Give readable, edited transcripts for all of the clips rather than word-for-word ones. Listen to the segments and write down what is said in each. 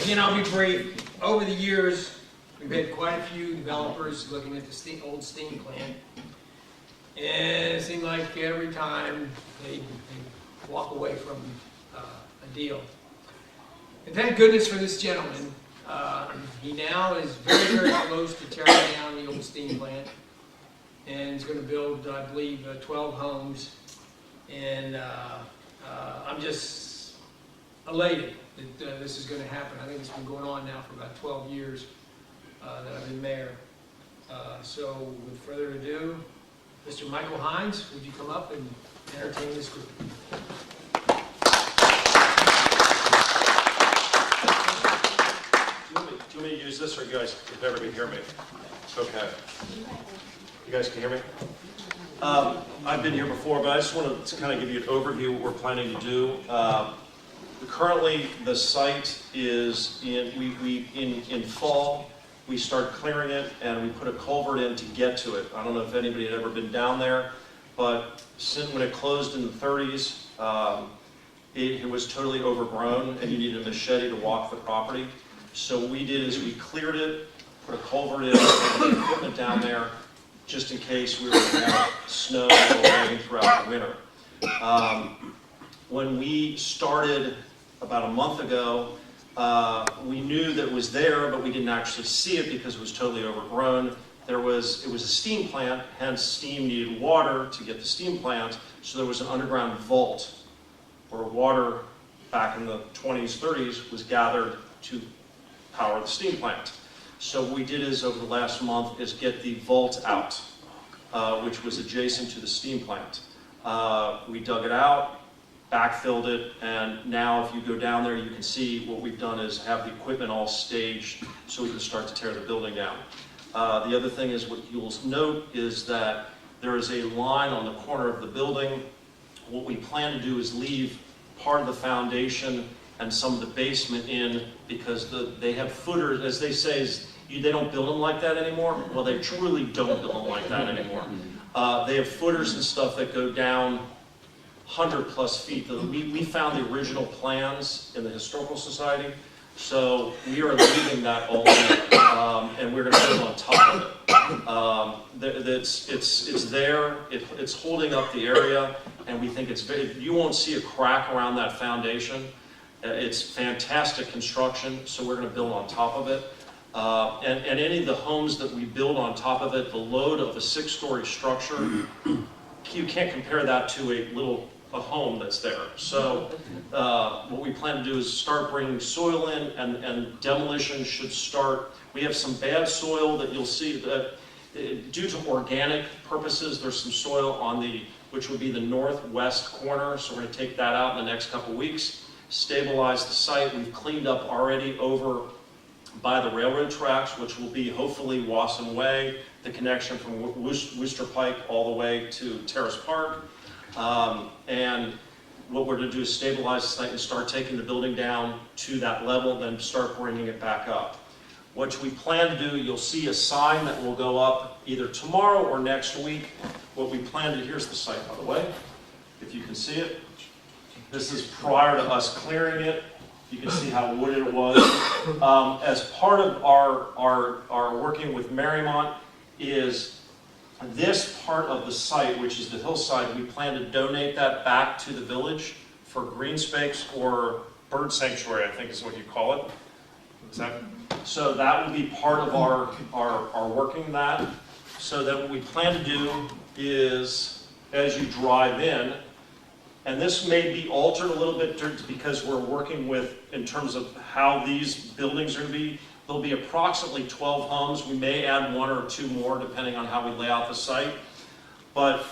Again, I'll be brief. Over the years, we've had quite a few developers looking at the old steam plant. And it seemed like every time they walk away from a deal. And thank goodness for this gentleman. He now is very, very close to tearing down the old steam plant. And he's going to build, I believe, 12 homes. And I'm just elated that this is going to happen. I think it's been going on now for about 12 years that I've been mayor. So with further ado, Mr. Michael Hines, would you come up and entertain this group? Do you want me to use this, or you guys can everybody hear me? Okay. You guys can hear me? I've been here before, but I just want to kind of give you an overview of what we're planning to do. Currently, the site is in fall. We start clearing it, and we put a culvert in to get to it. I don't know if anybody had ever been down there, but since when it closed in the 30s, it was totally overgrown, and you needed a machete to walk the property. So what we did is we cleared it, put a culvert in, and put equipment down there, just in case we were going to have snow or rain throughout the winter. When we started about a month ago, we knew that it was there, but we didn't actually see it because it was totally overgrown. It was a steam plant, hence steam needed water to get the steam plant, so there was an underground vault where water back in the 20s, 30s was gathered to power the steam plant. So what we did is, over the last month, is get the vault out, which was adjacent to the steam plant. We dug it out, backfilled it, and now if you go down there, you can see what we've done is have the equipment all staged so we can start to tear the building down. The other thing is, what you'll note is that there is a line on the corner of the building. What we plan to do is leave part of the foundation and some of the basement in, because they have footers, as they say, they don't build them like that anymore. Well, they truly don't build them like that anymore. They have footers and stuff that go down 100+ feet. We found the original plans in the Historical Society, so we are leaving that all in, and we're going to build on top of it. It's there, it's holding up the area, and we think you won't see a crack around that foundation. It's fantastic construction, so we're going to build on top of it. And any of the homes that we build on top of it, the load of a 6-story structure, you can't compare that to a home that's there. So what we plan to do is start bringing soil in, and demolition should start. We have some bad soil that you'll see that due to organic purposes, there's some soil on which would be the northwest corner, so we're going to take that out in the next couple weeks, stabilize the site. We've cleaned up already over by the railroad tracks, which will be hopefully Wasson Way, the connection from Worcester Pike all the way to Terrace Park. And what we're going to do is stabilize the site and start taking the building down to that level, then start bringing it back up. What we plan to do, you'll see a sign that will go up either tomorrow or next week. What we plan to, here's the site, by the way, if you can see it. This is prior to us clearing it. You can see how wooded it was. As part of our working with Mariemont, is this part of the site, which is the hillside, we plan to donate that back to the village for green space or bird sanctuary, I think is what you call it. So that will be part of our working that. So that what we plan to do is, as you drive in, this may be altered a little bit because we're working with, in terms of how these buildings are going to be, there'll be approximately 12 homes. We may add 1 or 2 more depending on how we lay out the site. But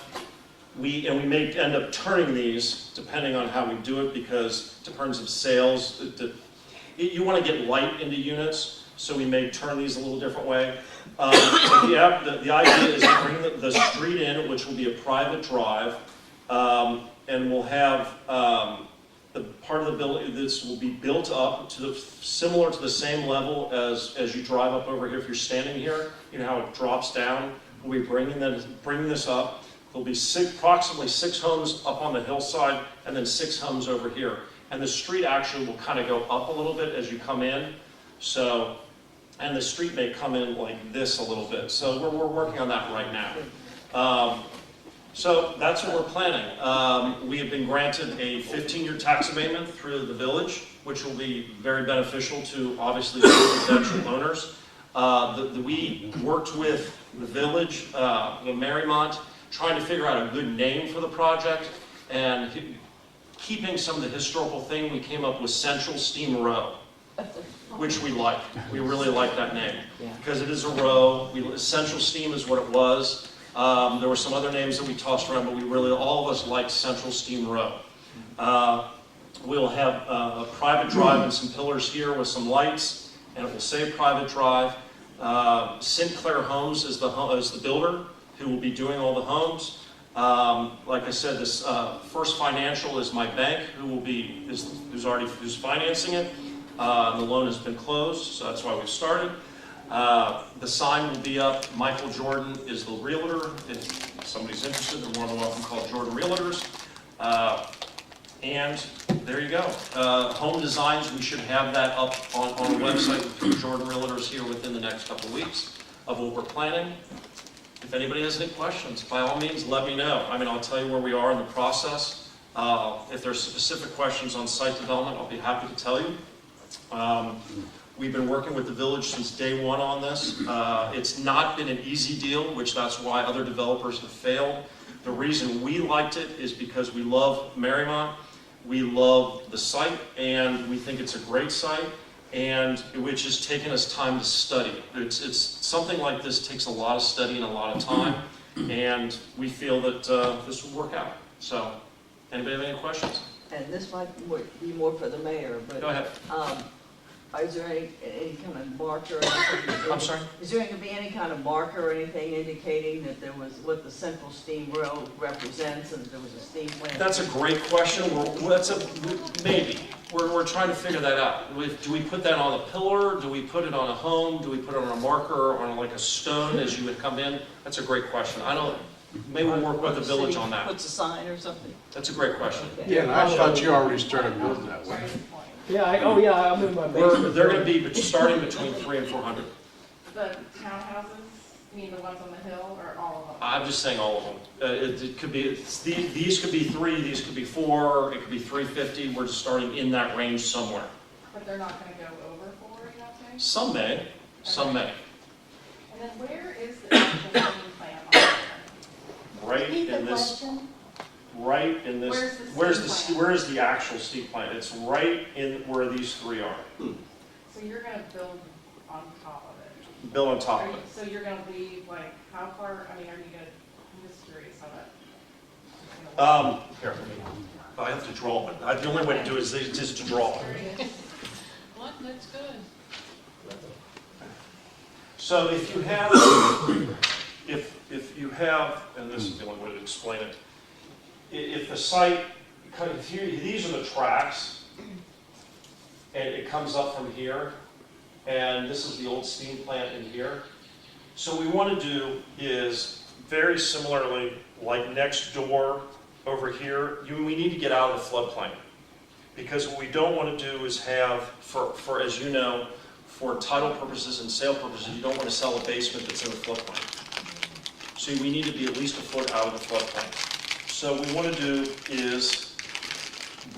we may end up turning these depending on how we do it, because in terms of sales, you want to get light into units, so we may turn these a little different way. The idea is to bring the street in, which will be a private drive. And we'll have the part of the building. This will be built up to similar to the same level as you drive up over here. If you're standing here, you know how it drops down. We'll be bringing this up. There'll be approximately 6 homes up on the hillside, and then 6 homes over here. and the street actually will kind of go up a little bit as you come in. So, and the street may come in like this a little bit. So we're working on that right now. So that's what we're planning. We have been granted a 15-year tax abatement through the village, which will be very beneficial to obviously the residential owners. We worked with the village, the Mariemont, trying to figure out a good name for the project, and keeping some of the historical thing, we came up with Central Steam Row, which we like. We really like that name because it is a row. Central Steam is what it was. There were some other names that we tossed around, but we really, all of us liked Central Steam Row. We'll have a private drive and some pillars here with some lights, and it will say private drive. Sinclair Homes is the builder who will be doing all the homes. Like I said, this First Financial is my bank who's financing it. The loan has been closed, so that's why we've started. The sign will be up. Michael Jordan is the realtor. If somebody's interested, they're more than welcome to call Jordan Realtors. And there you go. Home designs, we should have that up on the website with Jordan Realtors here within the next couple of weeks of what we're planning. If anybody has any questions, by all means, let me know. I mean, I'll tell you where we are in the process. If there's specific questions on site development, I'll be happy to tell you. We've been working with the village since day one on this. It's not been an easy deal, which that's why other developers have failed. The reason we liked it is because we love Mariemont, we love the site, and we think it's a great site, and which has taken us time to study. It's something like this takes a lot of study and a lot of time, and we feel that this will work out. So, anybody have any questions? And this might be more for the mayor, but Go ahead. is there any kind of marker or anything? I'm sorry? Is there going to be any kind of marker or anything indicating that there was what the Central Steam Row represents and that there was a steam plant? That's a great question. Maybe. We're trying to figure that out. Do we put that on a pillar? Do we put it on a home? Do we put it on a marker or on like a stone as you would come in? That's a great question. Maybe we'll work with the village on that. Puts a sign or something? That's a great question. Yeah, and I thought you already started building that way. Yeah, I'm in my basement. They're going to be starting between 300 and 400. The townhouses, you mean the ones on the hill, or all of them? I'm just saying all of them. It could be, these could be 3, these could be 4, it could be 350. We're just starting in that range somewhere. But they're not going to go over 4, you not saying? Some may, some may. And then where is the actual building plan on that? Right in this, right in this, where is the actual steam plant? It's right in where these 3 are. So you're going to build on top of it? Build on top of it. So you're going to leave, like, how far, I mean, are you going to, I'm just curious how that. Here, I have to draw it. The only way to do it is just to draw it. What, that's good. So if you have, if you have, and this is the only way to explain it, if the site, these are the tracks, and it comes up from here, and this is the old steam plant in here. So what we want to do is very similarly, like next door over here, we need to get out of the floodplain. Because what we don't want to do is have, for as you know, for title purposes and sale purposes, you don't want to sell a basement that's in the floodplain. So we need to be at least a foot out of the floodplain. So what we want to do is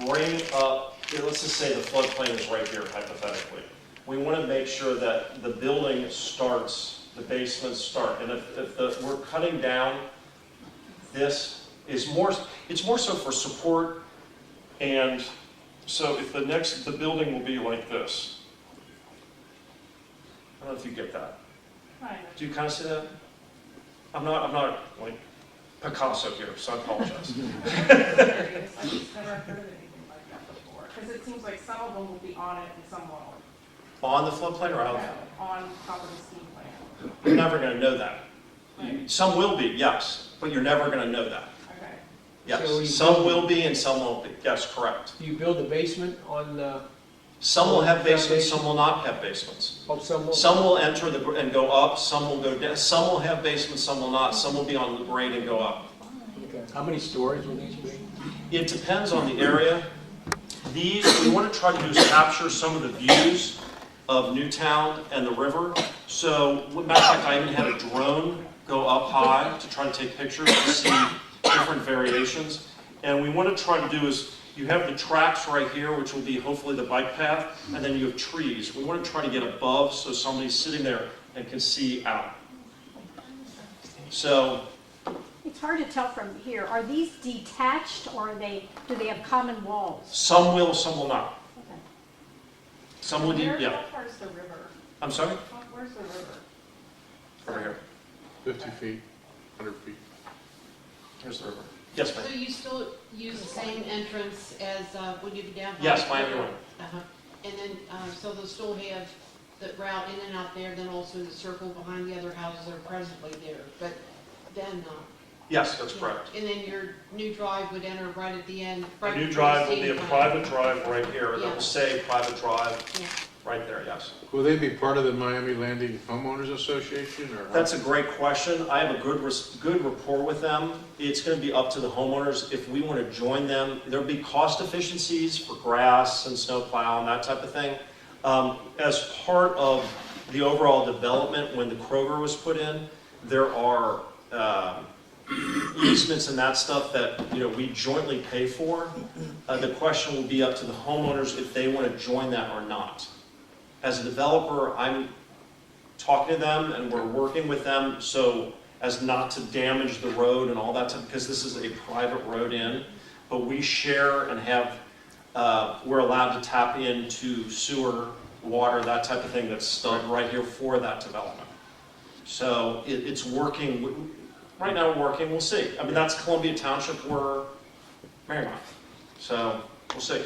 bring up, let's just say the floodplain is right here, hypothetically. We want to make sure that the building starts, the basements start. And if we're cutting down, this is more, it's more so for support. And so if the building will be like this. I don't know if you get that. Kind of. Do you kind of see that? I'm not like Picasso here, so I apologize. I'm curious. I've just never heard of anything like that before. Because it seems like some of them will be on it and some won't. On the floodplain or out of No, it? on top of the steam plant. You're never going to know that. Right. Some will be, yes, but you're never going to know that. Okay. So you Yes, some build- will be and some won't be. Yes, correct. Do you build the basement on the, Some will have basements, some will not have basements. some will? Some will enter and go up, some will go down. Some will have basements, some will not. Some will be on the grade and go up. Okay. How many stories will these be? It depends on the area. These, we want to try to do is capture some of the views of Newtown and the river. So, matter of fact, I even had a drone go up high to try to take pictures to see different variations. And we want to try to do is, you have the tracks right here, which will be hopefully the bike path, and then you have trees. We want to try to get above so somebody's sitting there and can see out. So, It's hard to tell from here. Are these detached or do they have common walls? some will not. Okay. Some will, yeah. How far is the river? I'm sorry? Where's the river? Over here. 50 feet, 100 feet. Here's the river. Yes, ma'am. So you still use the same entrance as when you get down? Yes, Mariemont. Uh-huh. And then, so they'll still have the route in and out there, then also the circle behind the other houses that are presently there, but then, Yes, that's correct. and then your new drive would enter right at the end. The right new before drive the will be a stadium. private drive right here, that Yeah. will say private drive Yeah. right there, yes. Will they be part of the Miami Landing Homeowners Association or? That's a great question. I have a good rapport with them. It's gonna be up to the homeowners. If we wanna join them, there'll be cost efficiencies for grass and snow plow and that type of thing. As part of the overall development, when the Kroger was put in, there are, easements and that stuff that, we jointly pay for. The question will be up to the homeowners if they want to join that or not. As a developer, I'm talking to them and we're working with them so as not to damage the road and all that stuff, because this is a private road in, but we share and have, we're allowed to tap into sewer, water, that type of thing that's done right here for that development. So it's working. Right now we're working, we'll see. I mean, that's Columbia Township, we're Mariemont. So, we'll see.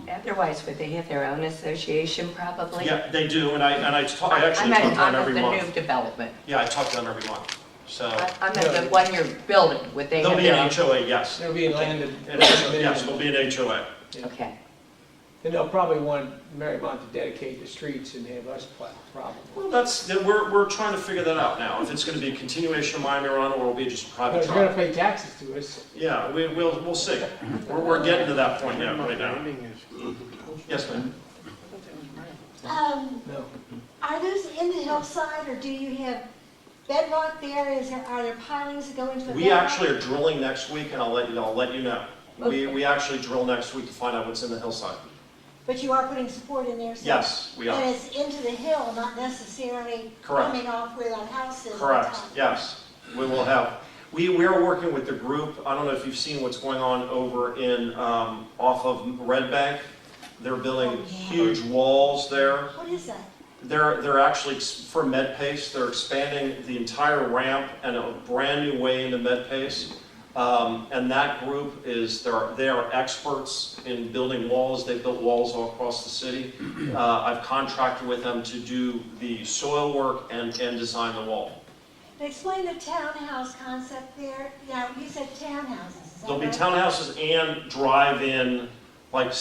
Otherwise, would they have their own association probably? Yeah, they do, and I actually talk to them every I'm at the new month. development. Yeah, I talk to them every month, so. I'm at the one you're building, would they There'll have be their an own? HOA, yes. There'll be a land. Yes, there'll be an HOA. Okay. And they'll probably want Mariemont to dedicate the streets and have us probably. Well, we're trying to figure that out now. If it's gonna be a continuation of Miami Run or will be just a private Because you're gonna drive. pay taxes to us. Yeah, we'll see. We're getting to that point yet, right now. Yes, ma'am. No. Are those in the hillside, or do you have bedrock there? Are there pilings that go into the bedrock? We actually are drilling next week, and I'll let you know. Okay. We actually drill next week to find out what's in the hillside. But you are putting support in there? So Yes, we And are. it's into the hill, not necessarily Correct. coming off where that house is? at the Correct, top? yes. We will have, we are working with the group, I don't know if you've seen what's going on over in, off of Red Bank. They're building huge walls there. What is that? They're actually, for MedPace, they're expanding the entire ramp and a brand new way into MedPace. And that group they are experts in building walls. They've built walls all across the city. I've contracted with them to do the soil work and design the wall. Explain the townhouse concept there. Now, you said townhouses, is that There'll be right? townhouses and drive-in, like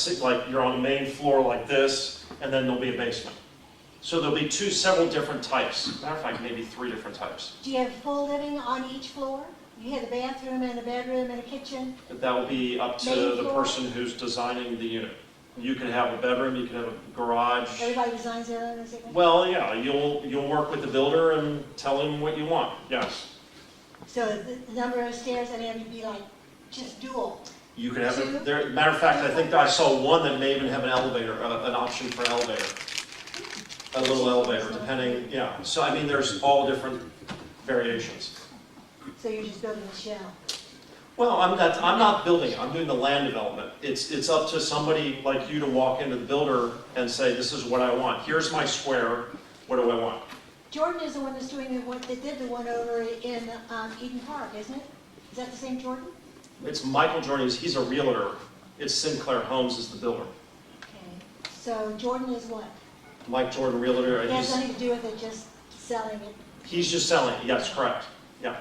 you're on the main floor like this, and then there'll be a basement. So there'll be several different types. Matter of fact, maybe 3 different types. Do you have full living on each floor? You have a bathroom and a bedroom and a kitchen? But that will be up to Main the floor? person who's designing the unit. You can have a bedroom, you can have a garage. Everybody designs their own, is it? Well, yeah, you'll work with the builder and tell him what you want, yes. So the number of stairs, I mean, it'd be like just dual. You can have, Two? matter of fact, I think I saw one that may even have an elevator, an option for an elevator. A little elevator, depending, yeah. So, I mean, there's all different variations. So you're just building a shell. Well, I'm not building it, I'm doing the land development. It's up to somebody like you to walk into the builder and say, this is what I want. Here's my square, what do I want? Jordan is the one that's doing the one, that did the one over in Eden Park, isn't it? Is that the same Jordan? It's Michael Jordan, he's a realtor. It's Sinclair Homes is the builder. Okay. So Jordan is what? Mike Jordan, realtor, It has nothing to do with it, just selling it. he's just selling it, yes, correct, yeah.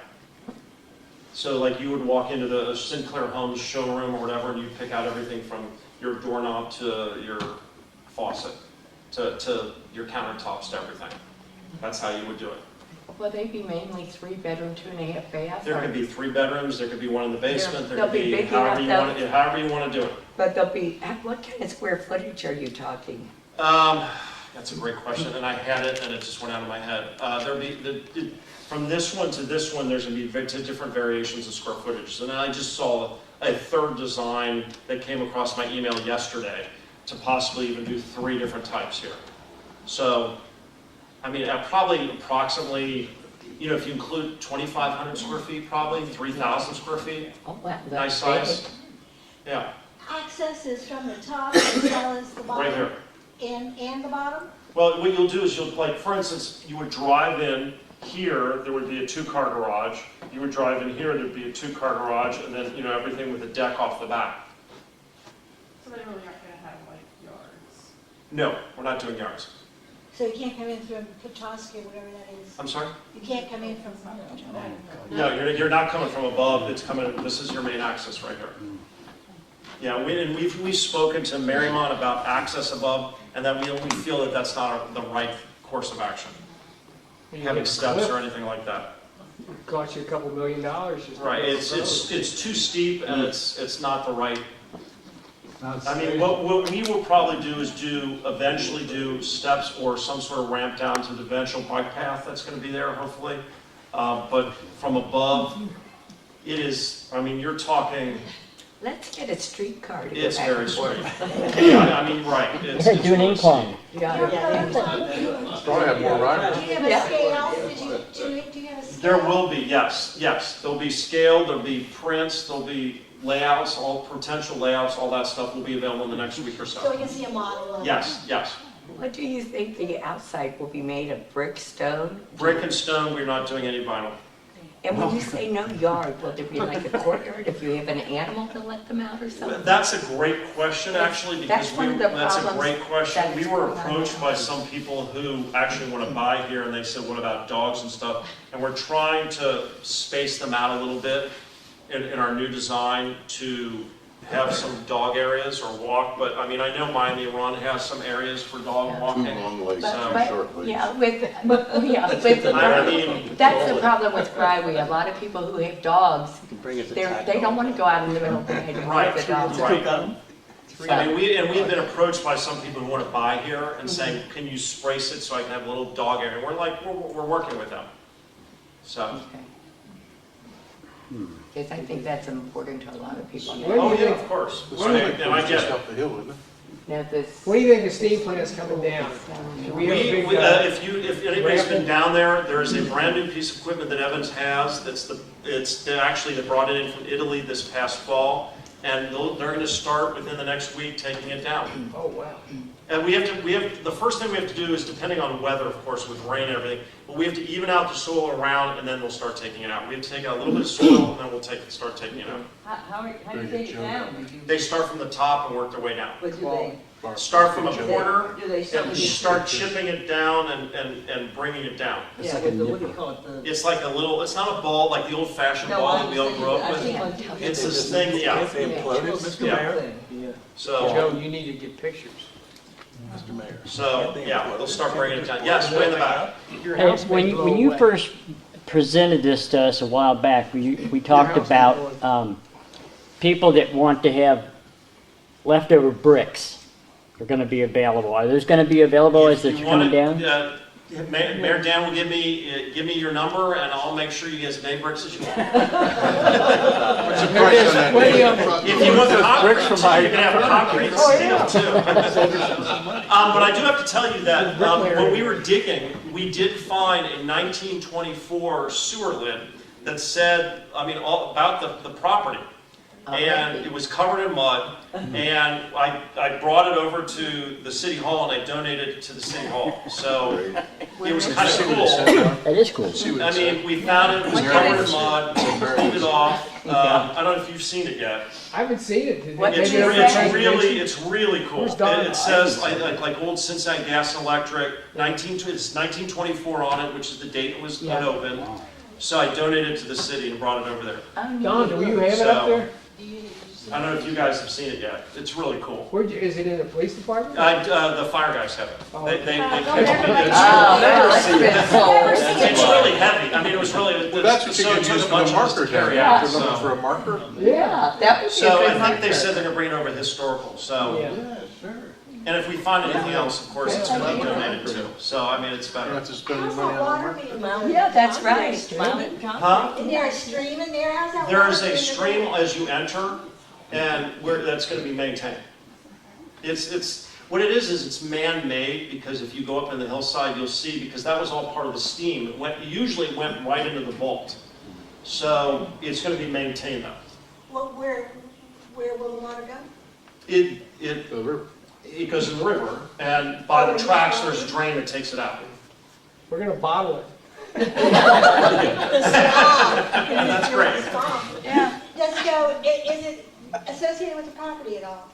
So like you would walk into the Sinclair Homes showroom or whatever, and you pick out everything from your doorknob to your faucet, to your countertops to everything. That's how you would do it. Will they be mainly 3-bedroom, 2.5 bath? There or- could be 3 bedrooms, there could be one in the basement, there They'll could be be big however enough you want to do it. But there'll be, what kind of square footage are you talking? That's a great question, and I had it, and it just went out of my head. There'll be, from this one to this one, there's gonna be different variations of square footage. And then I just saw a third design that came across my email yesterday to possibly even do 3 different types here. So, I mean, probably approximately, you know, if you include 2,500 square feet, probably 3,000 square feet, Oh, wow, nice that's size. Yeah, Access is from the top as well as the right here. bottom and the bottom? Well, what you'll do is you'll, like, for instance, you would drive in here, there would be a 2-car garage. You would drive in here, there'd be a 2-car garage, and then, you know, everything with a deck off the back. So they really aren't gonna have like yards. No, we're not doing yards. So you can't come in from Petoskey, whatever that is. I'm sorry? You can't come in from, No, you're not coming from above, it's coming, this is your main access right here. Yeah, we've spoken to Mariemont about access above, and that we feel that that's not the right course of action. Having steps or anything like that. Cost you a couple $1 million. Just Right, it's too steep and it's not the right. I mean, what we will probably do is eventually do steps or some sort of ramp down to the eventual bike path that's gonna be there, hopefully. But from above, it is, I mean, you're talking, Let's get a streetcar to go it's back very and forth. steep. Yeah, I mean, right. It's Do an really incline. steep. Yeah. Probably have more riders. do you have a scale? Do you have a scale? There will be, yes. There'll be scale, there'll be prints, there'll be layouts, all potential layouts, all that stuff will be available in the next week or So so. we can see a model of it? Yes. What do you think the outside will be made of? Brick, stone? Brick and stone, we're not doing any vinyl. And when you say no yard, will there be like a courtyard if you have an animal to let them out or something? That's a great question, actually, because That's one of the that's a problems great question. that We is were going on approached now. by some people who actually want to buy here, and they said, what about dogs and stuff? And we're trying to space them out a little bit in our new design to have some dog areas or walk, but I mean, I know Miami Run has some areas for dog Too walking. long legs, So- too short legs. Yeah, with, I mean, that's the problem with Bryway. A lot of people who have dogs, they don't want to go out in the middle of the night and Right, walk the dogs. right. So- I mean, we've been approached by some people who want to buy here and saying, can you sprace it so I can have a little dog area? We're like, we're working with them. So, Because I think that's important to a lot of people. What do oh you yeah, think? of course. The I mean, swimming and I pool's get just it. up the hill, isn't it? Now this. What do you think of steam plants coming down? Should we have a big, If anybody's been down there is a brand new piece of equipment that Evans has. They brought it in from Italy this past fall, and they're going to start within the next week taking it down. oh, wow. And the first thing we have to do is, depending on weather, of course, with rain and everything, but we have to even out the soil around, and then we'll start taking it out. We have to take out a little bit of soil, and then we'll start taking it out. How do you take it down? They start from the top and work their way down. But do they, Start from a corner, do they start and with start chipping it down and bringing it down. Yeah, with the, what do you call it, the? It's like it's not a ball, like the old-fashioned ball that we all grew up with. It's this thing, yeah. So, Joe, you need to get pictures. Mr. Mayor. yeah, they'll start bringing it down. Yes, way in the back. Your Hey, house may when blow when you away. first presented this to us a while back, we talked house may about people that want to have leftover bricks are going to be available. Are those going to be available as If it's you coming want down? it, Mayor Dan will give me your number, and I'll make sure you get as many bricks as you want. What's the price on that? Plenty of If you want the concrete, Bricks from too, you can have concrete and steel too. But I do have to tell you that when we were digging, we did find a 1924 sewer lid that said, all about the property. And it was covered in mud, and I brought it over to the city hall and I donated it to the city hall. So it was kind of cool. That is cool. I mean, we found it was covered in mud, pulled it off. I don't know if you've seen it yet. I haven't seen it. Did What they- It's did maybe it they'll say? take it's really cool. Where's Donna? It says like old Cincinnati Gas and Electric, it's 1924 on it, which is the date it was opened. So I donated it to the city and brought it over there. Oh, Don, do you have it up So- there? Do you, did you I don't know if you guys have seen it yet. It's really cool. Is it in the police department? The fire guys have it. They Oh, that's pretty cool. It's really heavy. I mean, it was really, Well, that's what you so it can took use a for bunch the of us to marker carry down. out. If you're looking for So, a marker? Yeah, that would be a so good I think they marker. said they're gonna bring over historical, so, Yeah. Yeah, sure. and if we find anything else, of course, it's gonna be donated too. So, I mean, it's You better. don't have to spend How's money that on a water marker. being Well, done? Yeah, that's right. Huh? Is there a stream in there? How's that There water is a being stream done? as you enter, and that's gonna be maintained. It's, what it is it's man-made, because if you go up in the hillside, you'll see, because that was all part of the steam. Usually it went right into the vault. So, it's gonna be maintained though. Well, where will the water go? It The river. goes in the river, and by the tracks, there's a drain that takes it out. We're gonna bottle it. That's great. Yeah. Does it go, is it associated with the property at all?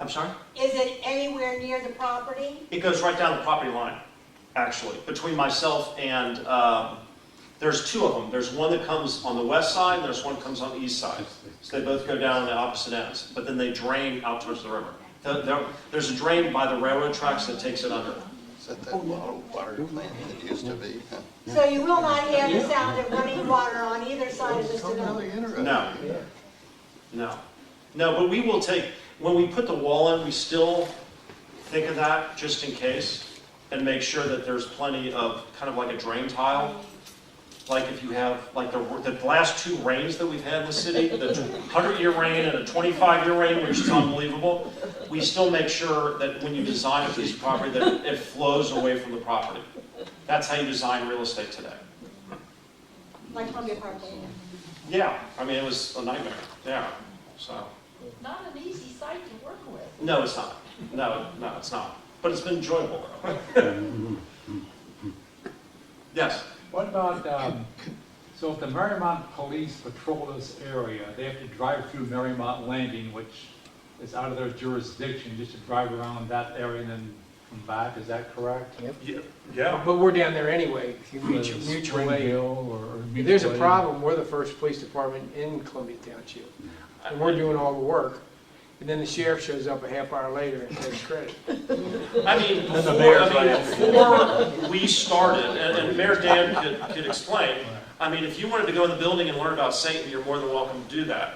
I'm sorry? Is it anywhere near the property? It goes right down the property line, actually, between myself and, there's two of them. There's one that comes on the west side, and there's one that comes on the east side. So they both go down on the opposite ends, but then they drain out towards the river. There's a drain by the railroad tracks that takes it under. Is that that water plant that used to be? So you will not hear the sound of running water on either side of this development? Really interesting. No. No, but we will take, when we put the wall in, we still think of that just in case, and make sure that there's plenty of, kind of like a drain tile. Like if you have, like the last two rains that we've had in the city, the 100-year rain and a 25-year rain, which is unbelievable, we still make sure that when you design a piece of property, that it flows away from the property. That's how you design real estate today. Like Columbia Park. Yeah, I mean, it was a nightmare, yeah, so. Not an easy site to work with. No, it's not. No, it's not. But it's been enjoyable, though. Yes? What about, so if the Mariemont police patrol this area, they have to drive through Mariemont Landing, which is out of their jurisdiction, just to drive around that area and then come back, is that correct? Yeah. But we're down there anyway, if you mutual Spring aid. Hill or If there's a Mutual Aid. problem, we're the first police department in Columbia Township. And we're doing all the work. And then the sheriff shows up a half hour later and takes credit. I mean, And the mayor's before we started, and Mayor Dan could explain, I mean, if you wanted to go in the building and learn about Satan, you're more than welcome to do that.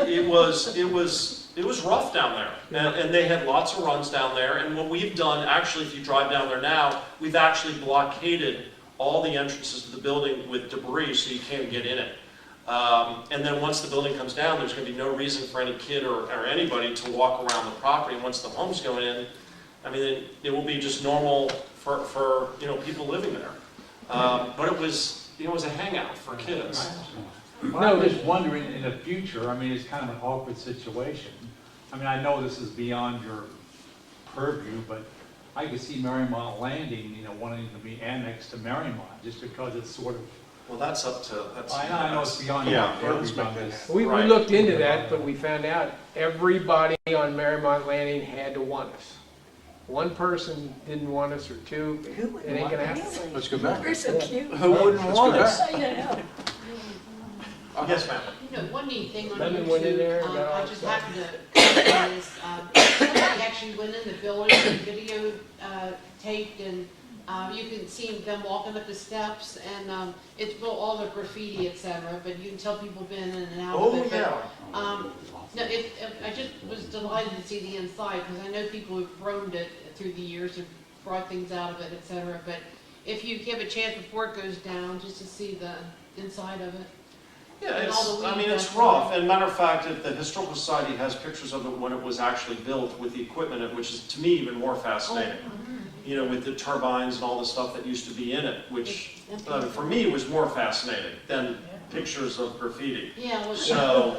It was rough down there, and they had lots of runs down there, and what we've done, actually, if you drive down there now, we've actually blockaded all the entrances to the building with debris so you can't get in it. And then once the building comes down, there's going to be no reason for any kid or anybody to walk around the property. And once the home's going in, I mean, it will be just normal for people living there. But it was a hangout for kids. Well, I'm just wondering, in the future, I mean, it's kind of an awkward situation. I mean, I know this is beyond your purview, but I could see Mariemont Landing, wanting to be annexed to Mariemont, just because it's sort of, Well, that's up to. I know it's beyond your purview on this. We Right. looked into that, but we found out everybody on Mariemont Landing had to want us. One person didn't want us, or two, it ain't gonna happen. Let's go back. We're so cute. Who wouldn't Let's want go us? back. I know. Yes, ma'am. One neat thing on Lemon went in YouTube, there and got all I the just stuff. happened to, is, somebody actually went in the building and video taped, and you can see them walking up the steps, and it's built all the graffiti, etc., but you can tell people been in and out of Oh, it. but, yeah. No, I just was delighted to see the inside, because I know people who've roamed it through the years have brought things out of it, etc., but if you have a chance before it goes down, just to see the inside of it. Yeah, And all the weeds it's that's rough. there. And matter of fact, the Historical Society has pictures of it when it was actually built with the equipment, which is to me even more fascinating. With the turbines and all the stuff that used to be in it, which for me was more fascinating than pictures of graffiti. Yeah, well, So,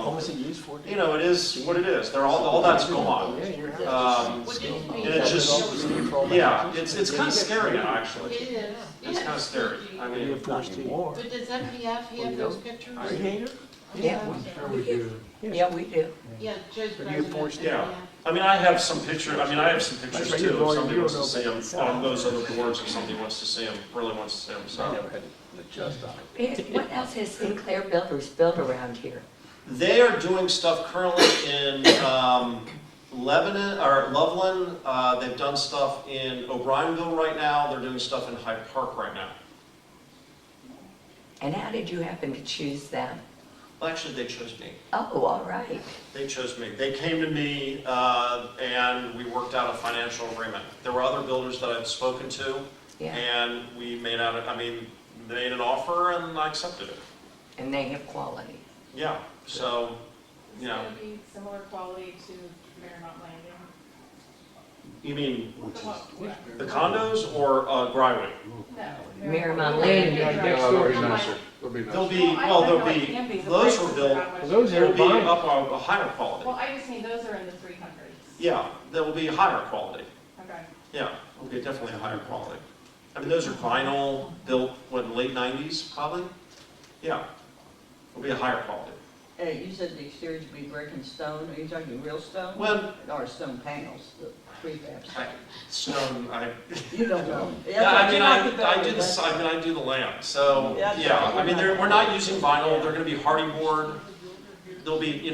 What was it used for? it is what it is. All that's gone. Yeah, you're right. what did it mean? And it's just, it's kind of scary now, actually. It is. It's kind of scary. I mean, Not anymore. But does MPF have those pictures? Yeah, I'm sure we do. yeah, we do. Yeah, Joe's But you president. forced it. yeah. I mean, I have some pictures That's right, too, you're if going- somebody you wants don't to see know them, on those other boards, if somebody wants to see them, really wants to see them, I so. never had to adjust on it. What else has Sinclair Builders built around here? They are doing stuff currently in Lebanon, or Loveland. They've done stuff in O'Brienville right now. They're doing stuff in Hyde Park right now. And how did you happen to choose them? Well, actually, they chose me. Oh, all right. They chose me. They came to me, and we worked out a financial agreement. There were other builders that I'd spoken to, Yeah. and we made out, they made an offer, and I accepted it. And they have quality. Yeah, so, It's gonna be similar quality to Mariemont Landing. you mean The one- the condos or Gryway? No. Mariemont Landing. Yeah, they'll be nicer. They'll be They'll nicer. be, Well, I well, know they'll it be, can be, the those were prices are built, not much Those are they'll be fine. up a higher quality. Well, I just mean those are in the 300s. Yeah, they will be higher quality. Okay. Yeah, it'll be definitely a higher quality. Those are vinyl, built, what, late 90s, probably? Yeah, it'll be a higher quality. Hey, you said the exterior would be brick and stone, are you talking real stone? Well- Or stone panels, the prefabs? Stone, You don't know. yeah, I You're not the I do builder, the, I do the land, so, Yeah, yeah, we're not using vinyl, they're gonna be hardy board. There'll be,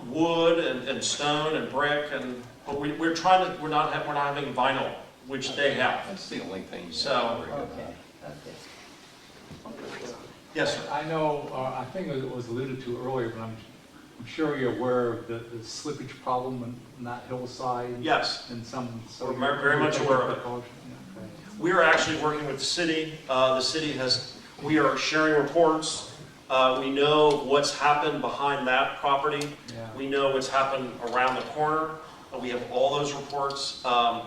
wood and stone and brick but we're trying to, we're not having vinyl, which they have. That's the only thing. So, Okay. yes, sir. I know, I think it was alluded to earlier, but I'm sure you're aware of the slippage problem in that hillside. Yes. And some. We're very much aware of it. Yeah, okay. We are actually working with the city. We are sharing reports. We know what's happened behind that property. Yeah. We know what's happened around the corner. We have all those reports.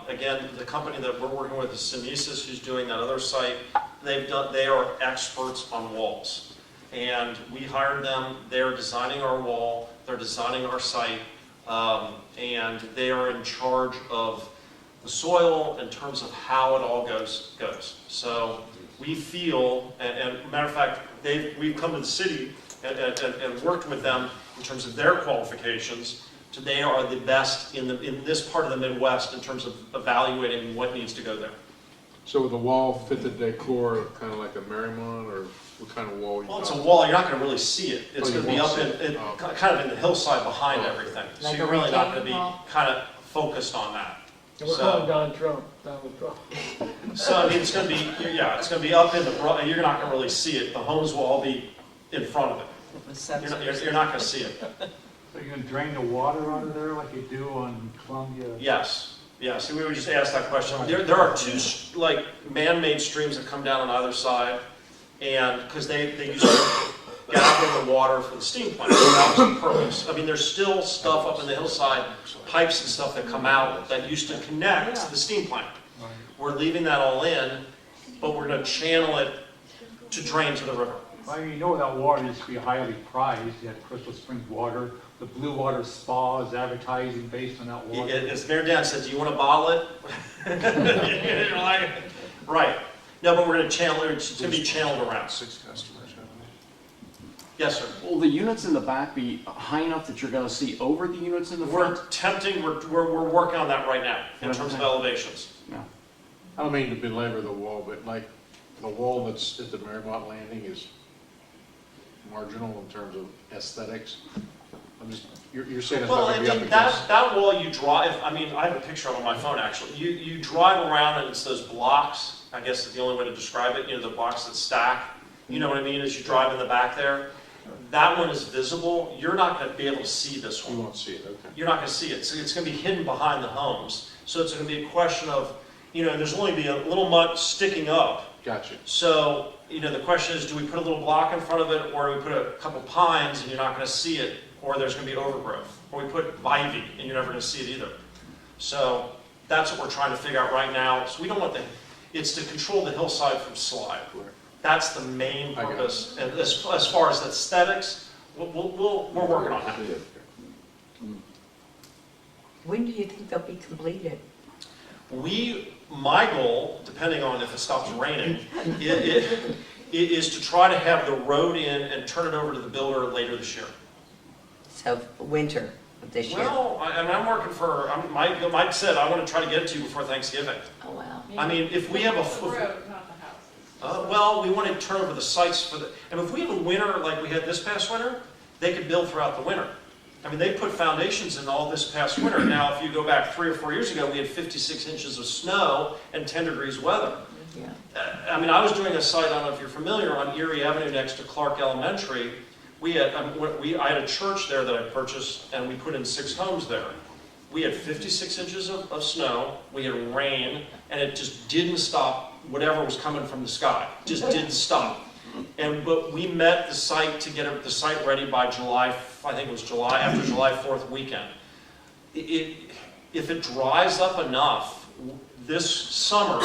Again, the company that we're working with is Synesis, who's doing that other site. They are experts on walls. And we hired them. They're designing our wall. They're designing our site. And they are in charge of the soil in terms of how it all goes. So we feel, and matter of fact, we've come to the city and worked with them in terms of their qualifications. They are the best in this part of the Midwest in terms of evaluating what needs to go there. So would the wall fit the decor kind of like a Mariemont, or what kind of wall? Well, it's a wall. You're not going to really see it. It's Oh, you going to be won't up see it. kind of in the hillside behind everything. So Like you're a really not going to retaining be wall? kind of focused on that. And we're calling Donald Trump. So it's going to be, it's going to be up in the, you're not going to really see it. The homes will all be in front of it. You're not going to see it. So you're gonna drain the water out of there like you do on Columbia? Yes. So we were just asked that question. There are two man-made streams that come down on either side, and because they used to gather the water for the steam plant. So that was the purpose. There's still stuff up in the hillside, pipes and stuff that come out that used to connect to the steam plant. Right. We're leaving that all in, but we're going to channel it to drain to the river. Well, you know that water used to be highly prized. You had Crystal Springs water. The Blue Water Spa is advertising based on that water. As Mayor Dan said, do you want to bottle it? You're like, right. No, but we're going to channel it. It's going to be channeled around. 6 customers, haven't Yes, sir. Will the units in the back be high enough that you're going to see over the units in the front? We're working on that right now in terms of elevations. No. I don't mean to belabor the wall, but like the wall that's at the Mariemont Landing is marginal in terms of aesthetics. You're saying it's Well, not going to be up against. that wall you drive, I have a picture of it on my phone actually. You drive around and it's those blocks, I guess is the only way to describe it, the blocks that stack. You know what I mean, as you drive in the back there. That one is visible. You're not going to be able to see this one. You won't see it, okay. You're not going to see it. So it's going to be hidden behind the homes. So it's going to be a question of, there's only be a little mud sticking up. Gotcha. So, the question is, do we put a little block in front of it, or do we put a couple pines and you're not going to see it, or there's going to be overgrowth, or we put ivy and you're never going to see it either. So that's what we're trying to figure out right now. So we don't want it's to control the hillside from slide. That's the main purpose. And as far as aesthetics, we're working on that. When do you think they'll be completed? My goal, depending on if it stops raining, is to try to have the road in and turn it over to the builder later this year. So winter of this year? Well, I'm working for, Mike said I want to try to get it to you before Thanksgiving. Oh, wow. If we have The road, not the house. well, we want to turn over the sites for if we have a winter like we had this past winter, they could build throughout the winter. I mean, they put foundations in all this past winter. Now, if you go back 3 or 4 years ago, we had 56 inches of snow and 10 degrees weather. Yeah. I mean, I was doing a site, I don't know if you're familiar, on Erie Avenue next to Clark Elementary. I had a church there that I purchased, and we put in 6 homes there. We had 56 inches of snow, we had rain, and it just didn't stop whatever was coming from the sky. Just didn't stop. But we met the site to get the site ready by July, I think it was July, after July 4th weekend. If it dries up enough, this summer,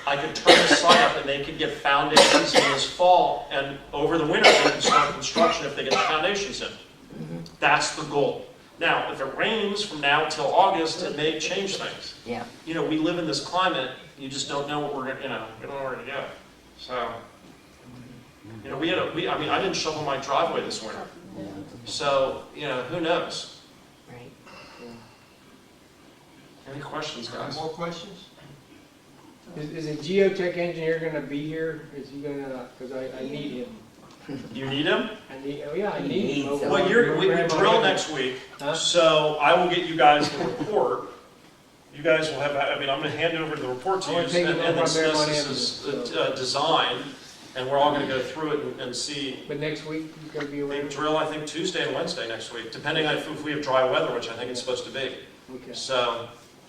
I could turn the site up and they could get foundations in this fall, and over the winter they can start construction if they get the foundations in. That's the goal. Now, if it rains from now till August, it may change things. Yeah. You know, we live in this climate, you just don't know what we're going to, we don't know where to go. So, you know, I mean, I didn't shovel my driveway this winter. So, you know, who knows? Right. Any questions, guys? More questions? Is a geotech engineer gonna be here? Is he gonna, because I need him. You need him? I need him. Well, we drill next week, so I will get you guys the report. You guys will have, I mean, I'm going to hand over the report to you, and this is design, and we're all going to go through it and see. But next week, he's going to be They around? drill, I think, Tuesday and Wednesday next week, depending on if we have dry weather, which I think it's supposed to be. Okay. So,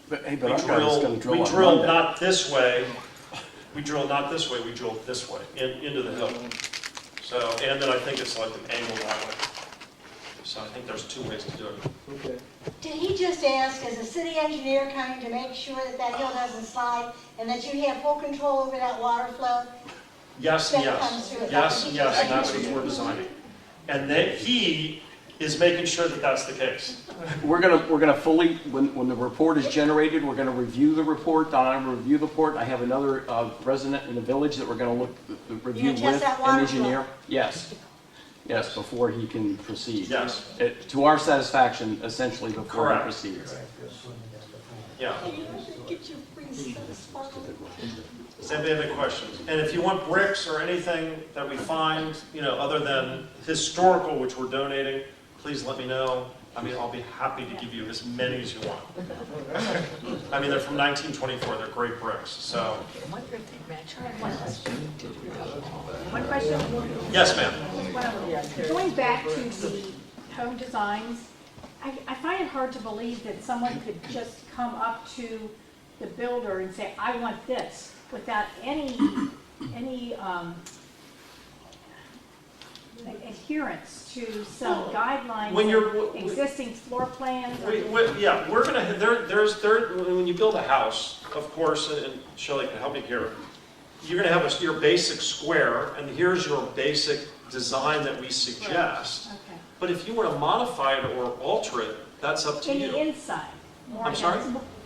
But we our guy is gonna drill on Monday. not this way, we drill not this way, we drill this way, into the hill. So, and then I think it's like an angle that way. So I think there's 2 ways to do it. Okay. Did he just ask, as a city engineer, coming to make sure that that hill doesn't slide and that you have full control over that water flow? Yes and That yes. comes through it. Yes and yes, and that's what we're designing. And he is making sure that that's the case. We're gonna fully, when the report is generated, we're gonna review the report. Donna will review the report. I have another resident in the village that we're gonna review You're gonna with test that an water engineer. flow? Yes, before he can proceed. Yes. To our satisfaction, essentially, before he Correct. proceeds. Yeah. Get your free stuff. Does anybody have any questions? And if you want bricks or anything that we find, you know, other than historical, which we're donating, please let me know. I mean, I'll be happy to give you as many as you want. I mean, they're from 1924. They're great bricks. So. I wonder if they match our One question, Yes, ma'am. going back to the home designs, I find it hard to believe that someone could just come up to the builder and say, I want this, without any adherence to some guidelines, When you're- existing floor plans. or- Yeah, we're gonna. When you build a house, of course, and Shelley can help you here. You're gonna have your basic square, and here's your basic design that we suggest. Okay. But if you want to modify it or alter it, that's up to In the you. inside. more I'm than- sorry?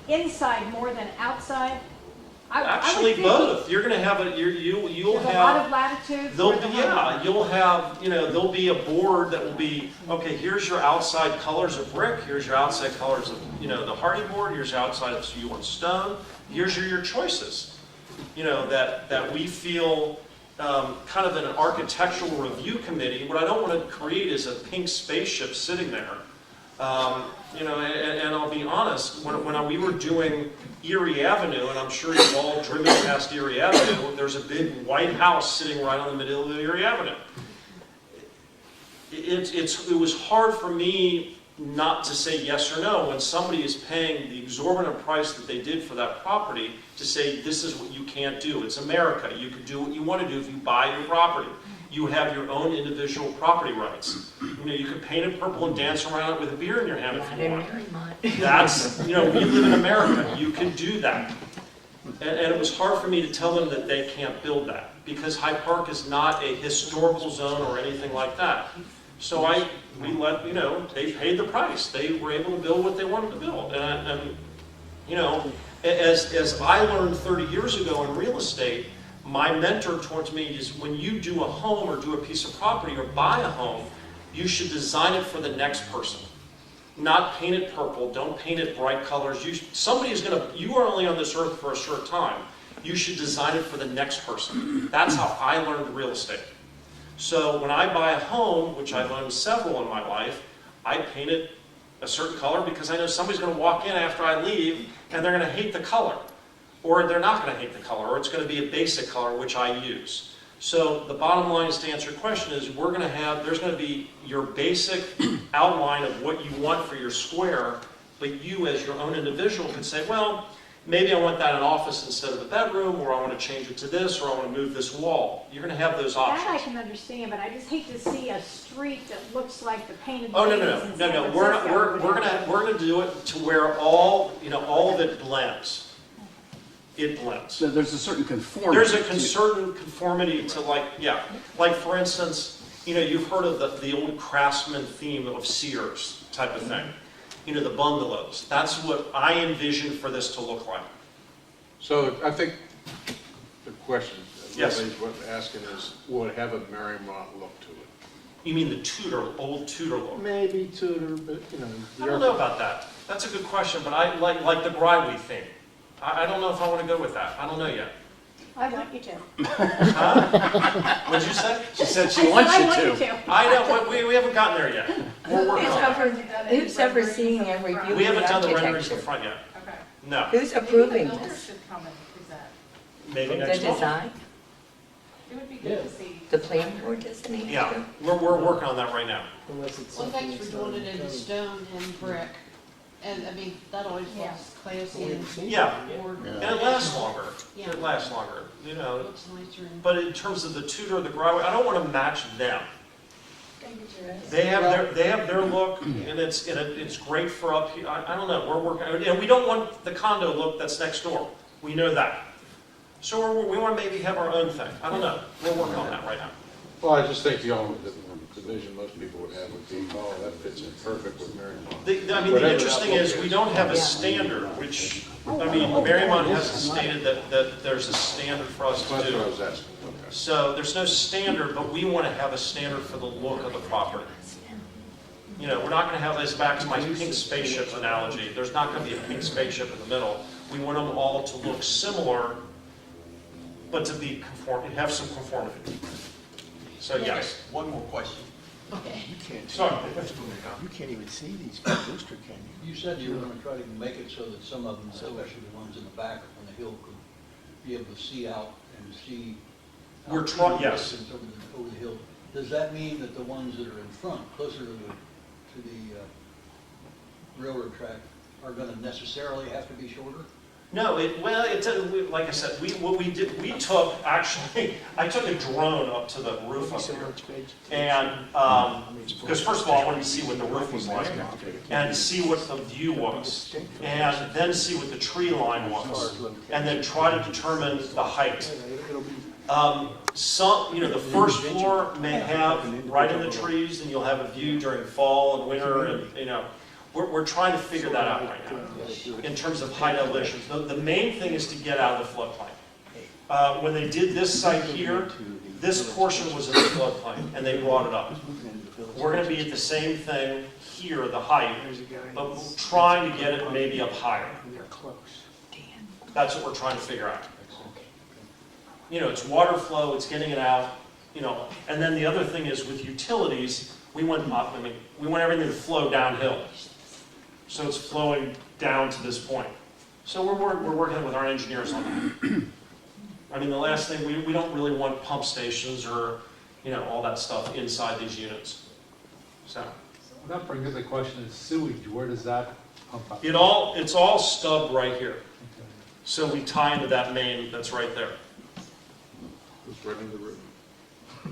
Inside more than outside? I would Actually, think both. You're gonna have you'll There's a lot of have. latitude. There'll for be, the home. you'll have, there'll be a board that will be, okay, here's your outside colors of brick, here's your outside colors of, the hardy board, here's your outside of, so you want stone, here's your choices. That we feel, kind of an architectural review committee, what I don't want to create is a pink spaceship sitting there. And I'll be honest, when we were doing Erie Avenue, and I'm sure you've all driven past Erie Avenue, there's a big white house sitting right on the middle of Erie Avenue. It was hard for me not to say yes or no when somebody is paying the exorbitant price that they did for that property to say, this is what you can't do. It's America. You can do what you want to do if you buy your property. You have your own individual property rights. You can paint it purple and dance around it with a beer in your hand if you want. That's, we live in America. You can do that. And it was hard for me to tell them that they can't build that because Hyde Park is not a historical zone or anything like that. So we let, they paid the price. They were able to build what they wanted to build. And as I learned 30 years ago in real estate, my mentor towards me is when you do a home or do a piece of property or buy a home, you should design it for the next person. Not paint it purple, don't paint it bright colors. You are only on this earth for a short time. You should design it for the next person. That's how I learned real estate. So when I buy a home, which I've owned several in my life, I paint it a certain color because I know somebody's going to walk in after I leave and they're going to hate the color. Or they're not going to hate the color, or it's going to be a basic color, which I use. So the bottom line is, to answer your question, is there's going to be your basic outline of what you want for your square, but you as your own individual can say, well, maybe I want that an office instead of a bedroom, or I want to change it to this, or I want to move this wall. You're going to have those options. That I can understand, but I just hate to see a street that looks like the painted Oh, ladies no. in San Francisco. We're gonna do it to where all of it blends. It blends. So there's a certain conformity. There's a certain conformity to, like for instance, you've heard of the old craftsman theme of Sears type of thing. The bungalows. That's what I envision for this to look like. So I think the question, Yes. what I'm asking is, will it have a Mariemont look to it? You mean the old Tudor look? Maybe Tudor, but I don't know about that. That's a good question, but I like the Bryway theme. I don't know if I want to go with that. I don't know yet. I want you to. Huh? What'd you say? She said she wants I you want to. you to. I know, we haven't gotten there yet. We're working on it. Who's overseeing and reviewing We haven't the done the renderings in architecture? the front yet. Okay. No, Who's Maybe approving the builder this? should come and present. maybe The next month. design? It would be good to see. The plan board doesn't need to? Yeah, we're working on that right now. Well, thanks for doing it in stone and brick. And, I mean, that always looks classy and Yeah, more, and it lasts longer. Yeah. It lasts longer, looks nicer and. But in terms of the Tudor, the Bryway, I don't want to match them. They have their look, and it's great for up here. I don't know. We're working, and we don't want the condo look that's next door. We know that. So we want to maybe have our own thing. I don't know. We're working on that right now. Well, I just think the vision most people would have would be, oh, that fits in perfect with Mariemont. The Whatever interesting that is look we don't have a standard, which, Mariemont hasn't stated that there's a standard for us to That's what I do. was asking. Okay. So there's no standard, but we want to have a standard for the look of the property. We're not going to have this, back to my pink spaceship analogy, there's not going to be a pink spaceship in the middle. We want them all to look similar, but to be have some conformity. So yes. One more question. Okay. You can't, Sorry. you can't even see these from Brewster, can you? You said you were gonna try to make it so that some of them, especially the ones in the back on the hill, could be able to see out and see. We're trying, yes. Over the hill. Does that mean that the ones that are in front, closer to the railroad track, are gonna necessarily have to be shorter? No, like I said, I took a drone up to the roof up here. And, because first of all, I wanted to see what the roof was like, and see what the view was, and then see what the tree line was, and then try to determine the height. The first floor may have right in the trees, and you'll have a view during fall and winter, and, we're trying to figure that out right now, in terms of height elevations. The main thing is to get out of the floodplain. When they did this site here, this portion was in the floodplain, and they brought it up. We're going to be at the same thing here, the height, but we're trying to get it maybe up higher. That's what we're trying to figure out. It's water flow, it's getting it out, and then the other thing is with utilities, we want everything to flow downhill. So it's flowing down to this point. So we're working with our engineers on that. The last thing, we don't really want pump stations or, all that stuff inside these units. So. Well, that brings up the question of sewage, where does that pump up? It's all stubbed right here. Okay. So we tie into that main that's right there. It's right in the room. No,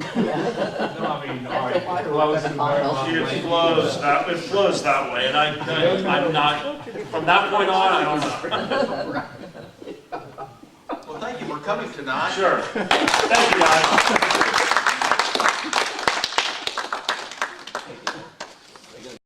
all right, it flows in Mariemont It Lane. flows that way, and I'm not, from that point on, I don't know. Well, thank you for coming tonight. Sure. Thank you, guys.